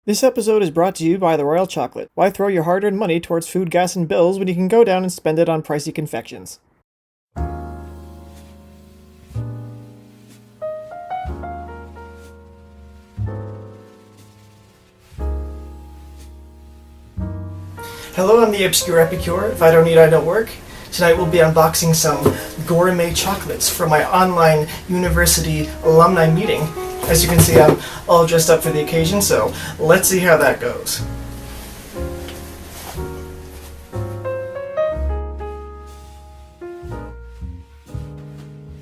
This episode is brought to you by the Royal Chocolate. Why throw your hard-earned money towards food, gas, and bills when you can go down and spend it on pricey confections? Hello, I'm the Obscure Epicure. If I don't eat, I don't work. Tonight we'll be unboxing some gourmet chocolates for my online university alumni meeting. As you can see, I'm all dressed up for the occasion, so let's see how that goes.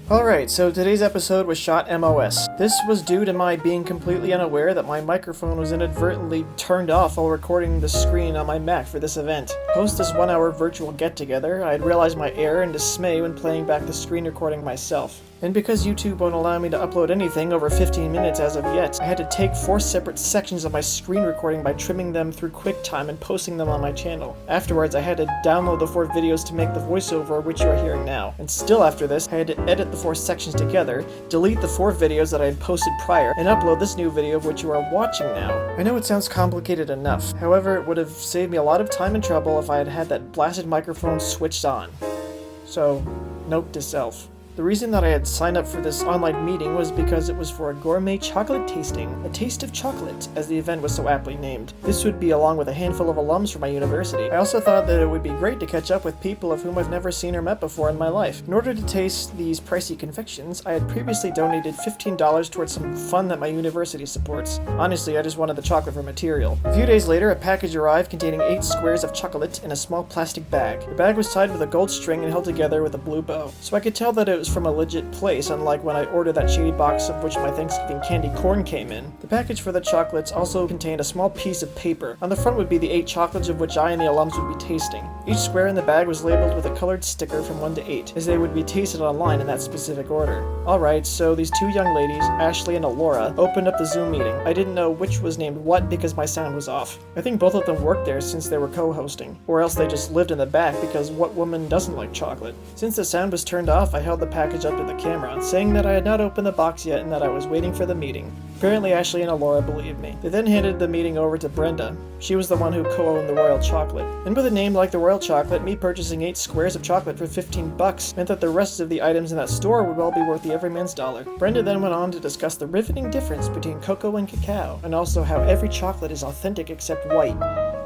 Alright, so today's episode was shot MOS. This was due to my being completely unaware that my microphone was inadvertently turned off while recording the screen on my Mac for this event. Post this 1-hour virtual get-together, I had realized my error and dismay when playing back the screen recording myself. And because YouTube won't allow me to upload anything over 15 minutes as of yet, I had to take 4 separate sections of my screen recording by trimming them through QuickTime and posting them on my channel. Afterwards, I had to download the 4 videos to make the voiceover which you are hearing now. And still after this, I had to edit the 4 sections together, delete the 4 videos that I had posted prior, and upload this new video of which you are watching now. I know it sounds complicated enough, however it would have saved me a lot of time and trouble if I had had that blasted microphone switched on. So, note to self. The reason that I had signed up for this online meeting was because it was for a gourmet chocolate tasting, a taste of chocolate, as the event was so aptly named. This would be along with a handful of alums from my university. I also thought that it would be great to catch up with people of whom I've never seen or met before in my life. In order to taste these pricey confections, I had previously donated $15 towards some fund that my university supports. Honestly, I just wanted the chocolate for material. A few days later, a package arrived containing 8 squares of chocolate in a small plastic bag. The bag was tied with a gold string and held together with a blue bow, so I could tell that it was from a legit place, unlike when I ordered that shady box of which my Thanksgiving candy corn came in. The package for the chocolates also contained a small piece of paper. On the front would be the 8 chocolates of which I and the alums would be tasting. Each square in the bag was labeled with a colored sticker from 1 to 8, as they would be tasted online in that specific order. Alright, so these 2 young ladies, Ashley and Alora, opened up the Zoom meeting. I didn't know which was named what because my sound was off. I think both of them worked there since they were co-hosting, or else they just lived in the back because what woman doesn't like chocolate? Since the sound was turned off, I held the package up to the camera, saying that I had not opened the box yet and that I was waiting for the meeting. Apparently Ashley and Alora believed me. They then handed the meeting over to Brenda. She was the one who co-owned the Royal Chocolate. And with a name like the Royal Chocolate, me purchasing 8 squares of chocolate for $15 meant that the rest of the items in that store would all be worth the everyman's dollar. Brenda then went on to discuss the riveting difference between cocoa and cacao, and also how every chocolate is authentic except white,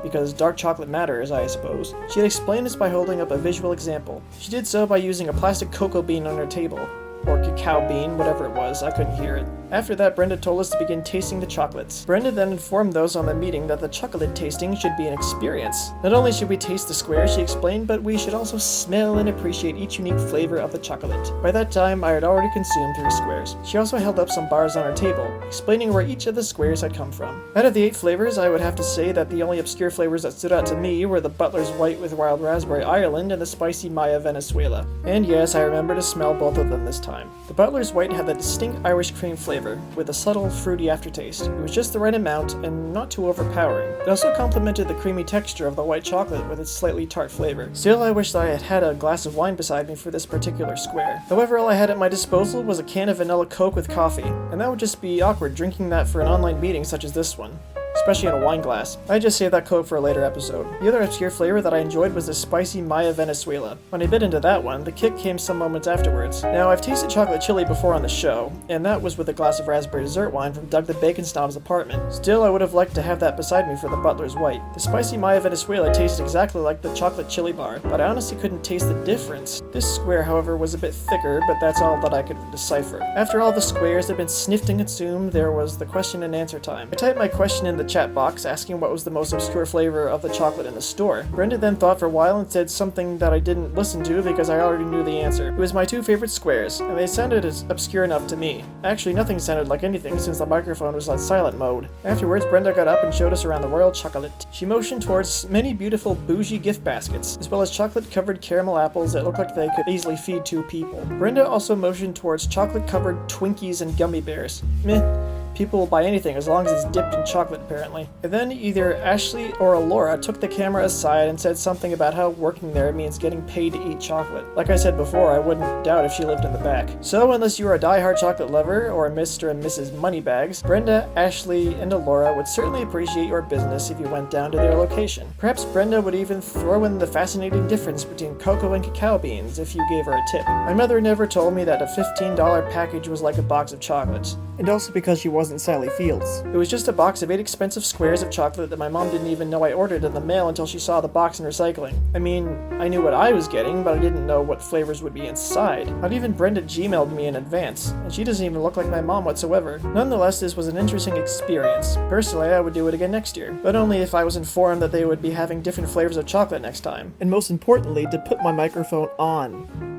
because dark chocolate matters, I suppose. She had explained this by holding up a visual example. She did so by using a plastic cocoa bean on her table. Or cacao bean, whatever it was, I couldn't hear it. After that, Brenda told us to begin tasting the chocolates. Brenda then informed those on the meeting that the chocolate tasting should be an experience. Not only should we taste the square, she explained, but we should also smell and appreciate each unique flavor of the chocolate. By that time, I had already consumed 3 squares. She also held up some bars on her table, explaining where each of the squares had come from. Out of the 8 flavors, I would have to say that the only obscure flavors that stood out to me were the Butler's White with Wild Raspberry Ireland and the Spicy Maya Venezuela. And yes, I remember to smell both of them this time. The Butler's White had the distinct Irish cream flavor, with a subtle, fruity aftertaste. It was just the right amount, and not too overpowering. It also complemented the creamy texture of the white chocolate with its slightly tart flavor. Still, I wished I had had a glass of wine beside me for this particular square. However, all I had at my disposal was a can of vanilla Coke with coffee, and that would just be awkward drinking that for an online meeting such as this one. Especially in a wine glass. I just saved that Coke for a later episode. The other obscure flavor that I enjoyed was the Spicy Maya Venezuela. When I bit into that one, the kick came some moments afterwards. Now, I've tasted chocolate chili before on the show, and that was with a glass of raspberry dessert wine from Doug the Bacon Snob's apartment. Still, I would have liked to have that beside me for the Butler's White. The Spicy Maya Venezuela tasted exactly like the chocolate chili bar, but I honestly couldn't taste the difference. This square, however, was a bit thicker, but that's all that I could decipher. After all the squares had been sniffed and consumed, there was the question and answer time. I typed my question in the chat box, asking what was the most obscure flavor of the chocolate in the store. Brenda then thought for a while and said something that I didn't listen to because I already knew the answer. It was my 2 favorite squares, and they sounded as obscure enough to me. Actually, nothing sounded like anything since the microphone was on silent mode. Afterwards, Brenda got up and showed us around the Royal Chocolate. She motioned towards many beautiful bougie gift baskets, as well as chocolate-covered caramel apples that looked like they could easily feed 2 people. Brenda also motioned towards chocolate-covered Twinkies and gummy bears. Meh. People will buy anything as long as it's dipped in chocolate, apparently. And then either Ashley or Alora took the camera aside and said something about how working there means getting paid to eat chocolate. Like I said before, I wouldn't doubt if she lived in the back. So unless you are a die-hard chocolate lover or Mr. and Mrs. Moneybags, Brenda, Ashley, and Alora would certainly appreciate your business if you went down to their location. Perhaps Brenda would even throw in the fascinating difference between cocoa and cacao beans if you gave her a tip. My mother never told me that a $15 package was like a box of chocolates. And also because she wasn't Sally Fields. It was just a box of 8 expensive squares of chocolate that my mom didn't even know I ordered in the mail until she saw the box in recycling. I mean, I knew what I was getting, but I didn't know what flavors would be inside. Not even Brenda Gmailed me in advance, and she doesn't even look like my mom whatsoever. Nonetheless, this was an interesting experience. Personally, I would do it again next year, but only if I was informed that they would be having different flavors of chocolate next time. And most importantly, to put my microphone on.